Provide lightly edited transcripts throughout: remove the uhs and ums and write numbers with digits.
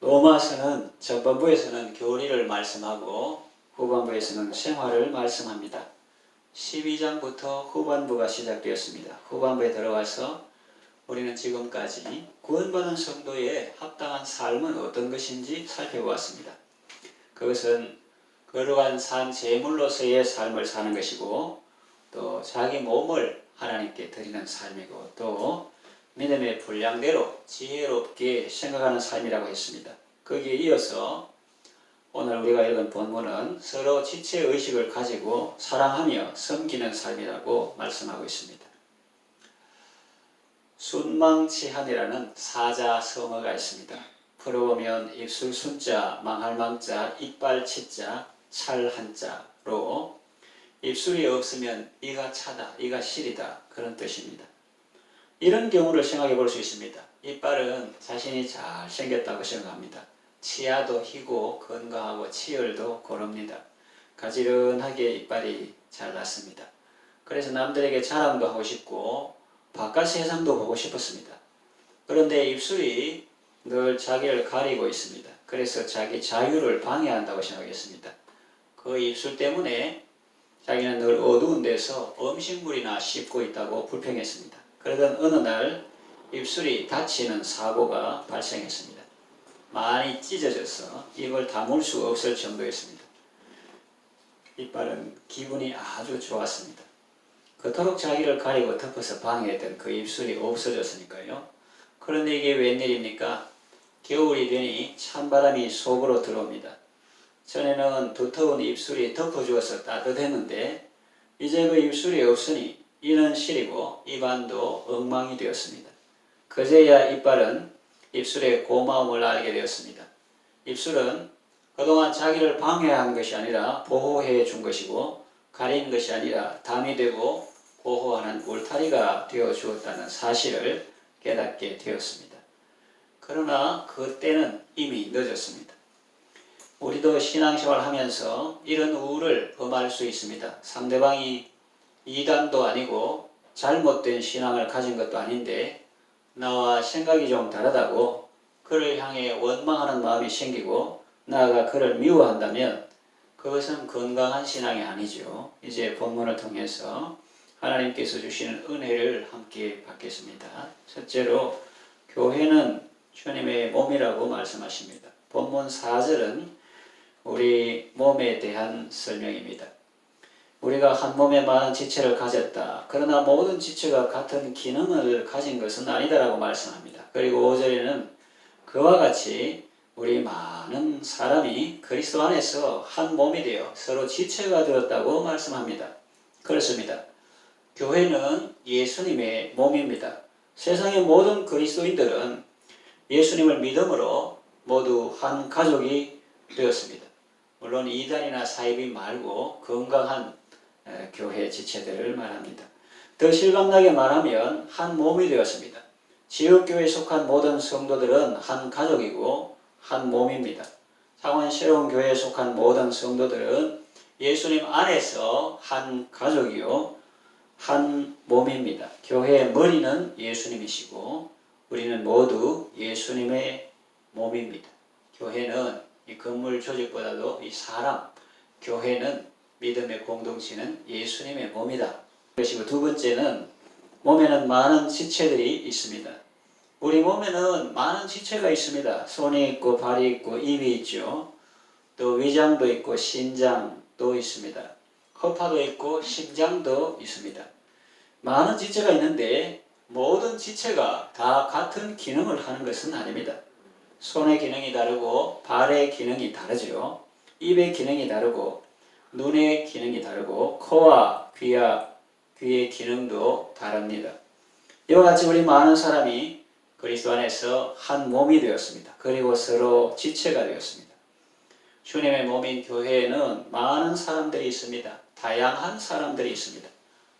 로마서는 전반부에서는 교리를 말씀하고 후반부에서는 생활을 말씀합니다. 12장부터 후반부가 시작되었습니다. 후반부에 들어와서 우리는 지금까지 구원받은 성도의 합당한 삶은 어떤 것인지 살펴보았습니다. 그것은 거룩한 산 제물로서의 삶을 사는 것이고, 또 자기 몸을 하나님께 드리는 삶이고, 또 믿음의 분량대로 지혜롭게 생각하는 삶이라고 했습니다. 거기에 이어서 오늘 우리가 읽은 본문은 서로 지체의식을 가지고 사랑하며 섬기는 삶이라고 말씀하고 있습니다. 순망치한이라는 사자성어가 있습니다. 풀어보면 입술 순자, 망할 망자, 이빨 치자, 찰 한자로 입술이 없으면 이가 차다, 이가 실이다, 그런 뜻입니다. 이런 경우를 생각해 볼 수 있습니다. 이빨은 자신이 잘 생겼다고 생각합니다. 치아도 희고 건강하고 치열도 고릅니다. 가지런하게 이빨이 잘 났습니다. 그래서 남들에게 자랑도 하고 싶고 바깥 세상도 보고 싶었습니다. 그런데 입술이 늘 자기를 가리고 있습니다. 그래서 자기 자유를 방해한다고 생각했습니다. 그 입술 때문에 자기는 늘 어두운 데서 음식물이나 씹고 있다고 불평했습니다. 그러던 어느 날 입술이 다치는 사고가 발생했습니다. 많이 찢어져서 입을 다물 수 없을 정도였습니다. 이빨은 기분이 아주 좋았습니다. 그토록 자기를 가리고 덮어서 방해했던 그 입술이 없어졌으니까요. 그런데 이게 웬일입니까? 겨울이 되니 찬바람이 속으로 들어옵니다. 전에는 두터운 입술이 덮어주어서 따뜻했는데 이제 그 입술이 없으니 이는 시리고 입안도 엉망이 되었습니다. 그제야 이빨은 입술의 고마움을 알게 되었습니다. 입술은 그동안 자기를 방해한 것이 아니라 보호해 준 것이고, 가린 것이 아니라 담이 되고 보호하는 울타리가 되어 주었다는 사실을 깨닫게 되었습니다. 그러나 그때는 이미 늦었습니다. 우리도 신앙생활 하면서 이런 우를 범할 수 있습니다. 상대방이 이단도 아니고 잘못된 신앙을 가진 것도 아닌데 나와 생각이 좀 다르다고 그를 향해 원망하는 마음이 생기고 나아가 그를 미워한다면 그것은 건강한 신앙이 아니죠. 이제 본문을 통해서 하나님께서 주시는 은혜를 함께 받겠습니다. 첫째로 교회는 주님의 몸이라고 말씀하십니다. 본문 4절은 우리 몸에 대한 설명입니다. 우리가 한 몸에 많은 지체를 가졌다. 그러나 모든 지체가 같은 기능을 가진 것은 아니다라고 말씀합니다. 그리고 5절에는 그와 같이 우리 많은 사람이 그리스도 안에서 한 몸이 되어 서로 지체가 되었다고 말씀합니다. 그렇습니다. 교회는 예수님의 몸입니다. 세상의 모든 그리스도인들은 예수님을 믿음으로 모두 한 가족이 되었습니다. 물론 이단이나 사이비 말고 건강한 교회 지체들을 말합니다. 더 실감나게 말하면 한 몸이 되었습니다. 지역교회에 속한 모든 성도들은 한 가족이고 한 몸입니다. 창원 새로운 교회에 속한 모든 성도들은 예수님 안에서 한 가족이요 한 몸입니다. 교회의 머리는 예수님이시고 우리는 모두 예수님의 몸입니다. 교회는 이 건물 조직보다도 이 사람, 교회는 믿음의 공동체는 예수님의 몸이다. 그리고 두 번째는 몸에는 많은 지체들이 있습니다. 우리 몸에는 많은 지체가 있습니다. 손이 있고 발이 있고 입이 있죠. 또 위장도 있고 신장도 있습니다. 허파도 있고 심장도 있습니다. 많은 지체가 있는데 모든 지체가 다 같은 기능을 하는 것은 아닙니다. 손의 기능이 다르고 발의 기능이 다르죠. 입의 기능이 다르고 눈의 기능이 다르고 코와 귀의 기능도 다릅니다. 이와 같이 우리 많은 사람이 그리스도 안에서 한 몸이 되었습니다. 그리고 서로 지체가 되었습니다. 주님의 몸인 교회에는 많은 사람들이 있습니다. 다양한 사람들이 있습니다.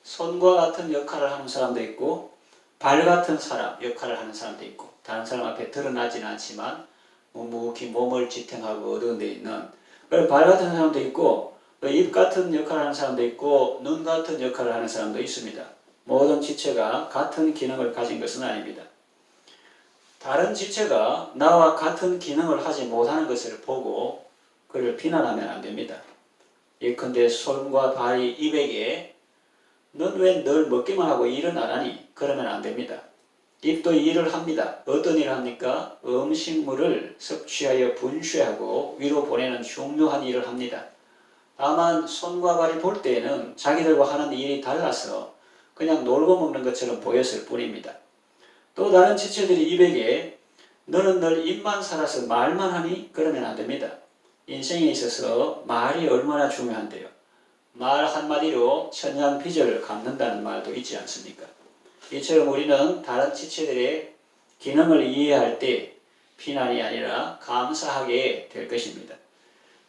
손과 같은 역할을 하는 사람도 있고 발 같은 사람 역할을 하는 사람도 있고 다른 사람 앞에 드러나지는 않지만 묵묵히 몸을 지탱하고 어두운 데 있는 발 같은 사람도 있고 입 같은 역할을 하는 사람도 있고 눈 같은 역할을 하는 사람도 있습니다. 모든 지체가 같은 기능을 가진 것은 아닙니다. 다른 지체가 나와 같은 기능을 하지 못하는 것을 보고 그를 비난하면 안 됩니다. 예컨대 손과 발이 입에게 넌 왜 늘 먹기만 하고 일은 안 하니? 그러면 안 됩니다. 입도 일을 합니다. 어떤 일을 합니까? 음식물을 섭취하여 분쇄하고 위로 보내는 중요한 일을 합니다. 다만 손과 발이 볼 때에는 자기들과 하는 일이 달라서 그냥 놀고 먹는 것처럼 보였을 뿐입니다. 또 다른 지체들이 입에게 너는 늘 입만 살아서 말만 하니? 그러면 안 됩니다. 인생에 있어서 말이 얼마나 중요한데요. 말 한마디로 천냥빚을 갚는다는 말도 있지 않습니까? 이처럼 우리는 다른 지체들의 기능을 이해할 때 비난이 아니라 감사하게 될 것입니다.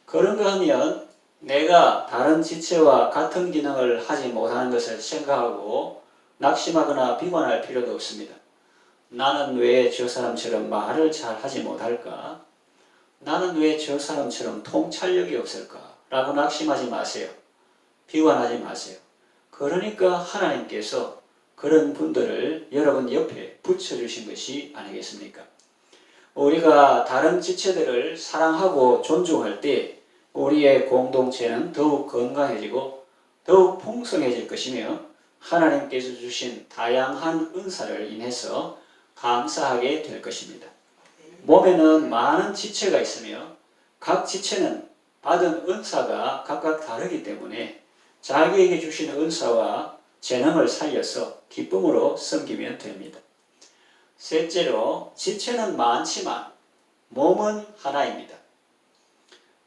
그런가 하면 내가 다른 지체와 같은 기능을 하지 못하는 것을 생각하고 낙심하거나 비관할 필요도 없습니다. 나는 왜 저 사람처럼 말을 잘 하지 못할까? 나는 왜 저 사람처럼 통찰력이 없을까? 라고 낙심하지 마세요. 비관하지 마세요. 그러니까 하나님께서 그런 분들을 여러분 옆에 붙여주신 것이 아니겠습니까? 우리가 다른 지체들을 사랑하고 존중할 때 우리의 공동체는 더욱 건강해지고 더욱 풍성해질 것이며 하나님께서 주신 다양한 은사를 인해서 감사하게 될 것입니다. 몸에는 많은 지체가 있으며 각 지체는 받은 은사가 각각 다르기 때문에 자기에게 주신 은사와 재능을 살려서 기쁨으로 섬기면 됩니다. 셋째로 지체는 많지만 몸은 하나입니다.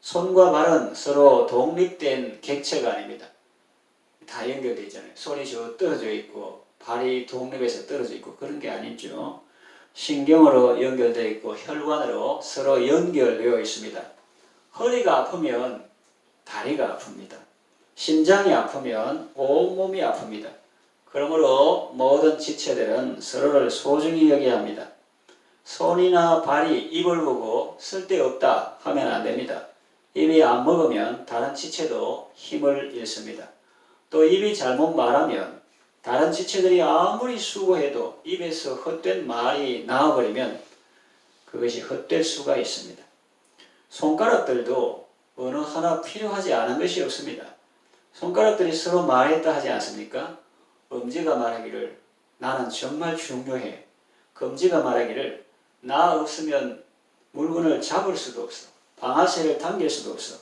손과 발은 서로 독립된 객체가 아닙니다. 다 연결되어 있잖아요. 손이 저 떨어져 있고 발이 독립해서 떨어져 있고 그런 게 아니죠. 신경으로 연결되어 있고 혈관으로 서로 연결되어 있습니다. 허리가 아프면 다리가 아픕니다. 심장이 아프면 온몸이 아픕니다. 그러므로 모든 지체들은 서로를 소중히 여겨야 합니다. 손이나 발이 입을 보고 쓸데없다 하면 안 됩니다. 입이 안 먹으면 다른 지체도 힘을 잃습니다. 또 입이 잘못 말하면 다른 지체들이 아무리 수고해도 입에서 헛된 말이 나와버리면 그것이 헛될 수가 있습니다. 손가락들도 어느 하나 필요하지 않은 것이 없습니다. 손가락들이 서로 말했다 하지 않습니까? 엄지가 말하기를 나는 정말 중요해. 검지가 말하기를 나 없으면 물건을 잡을 수도 없어. 방아쇠를 당길 수도 없어.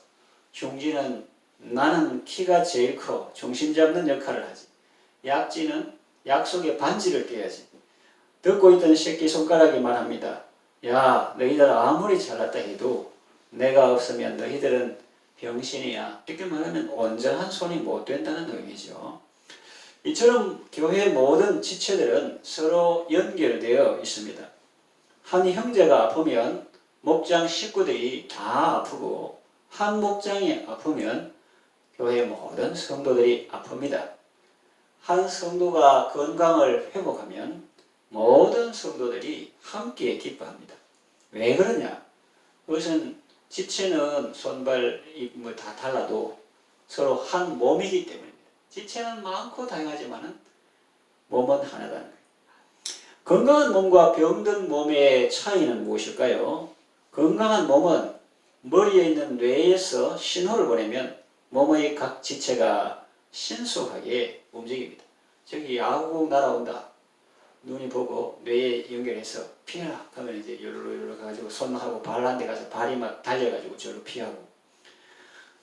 중지는 나는 키가 제일 커. 중심 잡는 역할을 하지. 약지는 약속에 반지를 껴야지. 듣고 있던 새끼손가락이 말합니다. 야, 너희들 아무리 잘났다 해도 내가 없으면 너희들은 병신이야. 이렇게 말하면 온전한 손이 못 된다는 의미죠. 이처럼 교회 모든 지체들은 서로 연결되어 있습니다. 한 형제가 아프면 목장 식구들이 다 아프고 한 목장이 아프면 교회 모든 성도들이 아픕니다. 한 성도가 건강을 회복하면 모든 성도들이 함께 기뻐합니다. 왜 그러냐? 그것은 지체는 손발 뭐 다 달라도 서로 한 몸이기 때문입니다. 지체는 많고 다양하지만 몸은 하나다는 거예요. 건강한 몸과 병든 몸의 차이는 무엇일까요? 건강한 몸은 머리에 있는 뇌에서 신호를 보내면 몸의 각 지체가 신속하게 움직입니다. 저기 야구공 날아온다. 눈이 보고 뇌에 연결해서 피해라 하면 이제 요르르 가지고 손하고 발 한 대 가서 발이 막 달려가지고 저로 피하고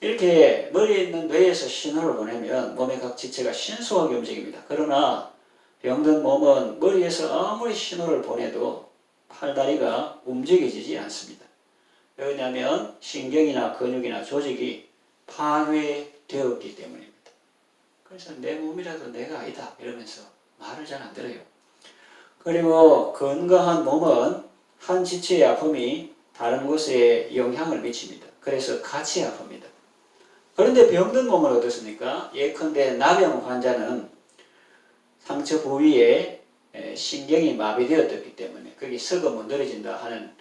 이렇게 머리에 있는 뇌에서 신호를 보내면 몸의 각 지체가 신속하게 움직입니다. 그러나 병든 몸은 머리에서 아무리 신호를 보내도 팔다리가 움직여지지 않습니다. 왜냐하면 신경이나 근육이나 조직이 파괴되었기 때문입니다. 그래서 내 몸이라도 내가 아니다 이러면서 말을 잘 안 들어요. 그리고 건강한 몸은 한 지체의 아픔이 다른 곳에 영향을 미칩니다. 그래서 같이 아픕니다. 그런데 병든 몸은 어떻습니까? 예컨대 나병 환자는 상처 부위에 신경이 마비되었기 때문에 거기 썩어 문드러진다 하는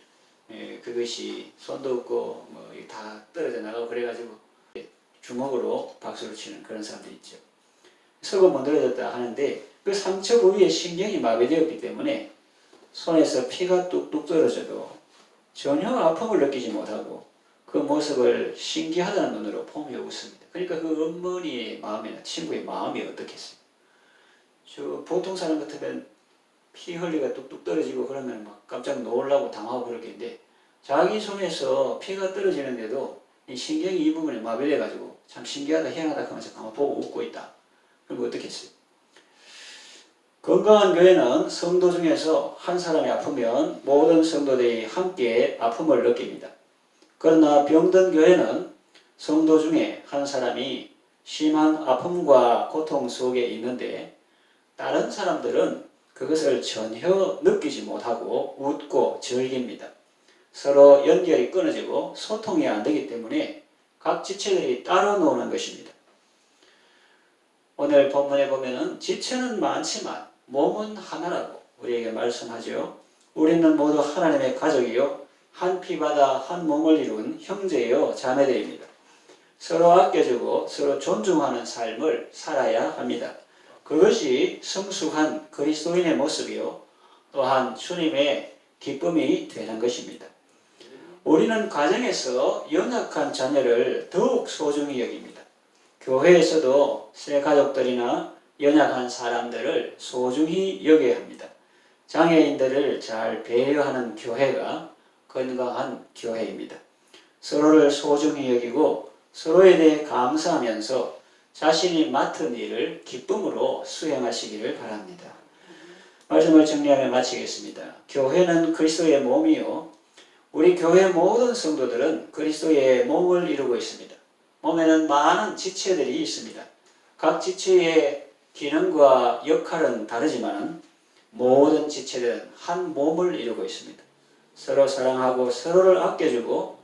그것이 손도 없고 뭐 다 떨어져 나가고 그래가지고 주먹으로 박수를 치는 그런 사람도 있죠. 썩어 문드러졌다 하는데 그 상처 부위에 신경이 마비되었기 때문에 손에서 피가 뚝뚝 떨어져도 전혀 아픔을 느끼지 못하고 그 모습을 신기하다는 눈으로 보며 웃습니다. 그러니까 그 어머니의 마음이나 친구의 마음이 어떻겠어요? 저 보통 사람 같으면 피 흘리가 뚝뚝 떨어지고 그러면 막 깜짝 놀라고 당하고 그러겠는데 자기 손에서 피가 떨어지는데도 이 신경이 이 부분에 마비돼가지고 참 신기하다 희한하다 하면서 가만 보고 웃고 있다. 그럼 어떻겠어요? 건강한 교회는 성도 중에서 한 사람이 아프면 모든 성도들이 함께 아픔을 느낍니다. 그러나 병든 교회는 성도 중에 한 사람이 심한 아픔과 고통 속에 있는데 다른 사람들은 그것을 전혀 느끼지 못하고 웃고 즐깁니다. 서로 연결이 끊어지고 소통이 안 되기 때문에 각 지체들이 따로 노는 것입니다. 오늘 본문에 보면은 지체는 많지만 몸은 하나라고 우리에게 말씀하죠. 우리는 모두 하나님의 가족이요 한 피바다 한 몸을 이룬 형제요 자매들입니다. 서로 아껴주고 서로 존중하는 삶을 살아야 합니다. 그것이 성숙한 그리스도인의 모습이요 또한 주님의 기쁨이 되는 것입니다. 우리는 가정에서 연약한 자녀를 더욱 소중히 여깁니다. 교회에서도 새 가족들이나 연약한 사람들을 소중히 여겨야 합니다. 장애인들을 잘 배려하는 교회가 건강한 교회입니다. 서로를 소중히 여기고 서로에 대해 감사하면서 자신이 맡은 일을 기쁨으로 수행하시기를 바랍니다. 말씀을 정리하며 마치겠습니다. 교회는 그리스도의 몸이요 우리 교회 모든 성도들은 그리스도의 몸을 이루고 있습니다. 몸에는 많은 지체들이 있습니다. 각 지체의 기능과 역할은 다르지만 모든 지체들은 한 몸을 이루고 있습니다. 서로 사랑하고 서로를 아껴주고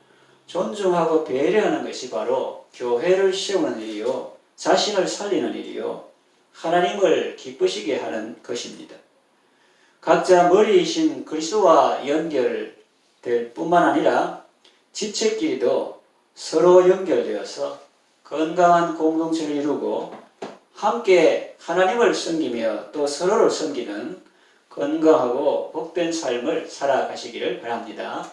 존중하고 배려하는 것이 바로 교회를 세우는 일이요 자신을 살리는 일이요 하나님을 기쁘시게 하는 것입니다. 각자 머리이신 그리스도와 연결될 뿐만 아니라 지체끼리도 서로 연결되어서 건강한 공동체를 이루고 함께 하나님을 섬기며 또 서로를 섬기는 건강하고 복된 삶을 살아가시기를 바랍니다.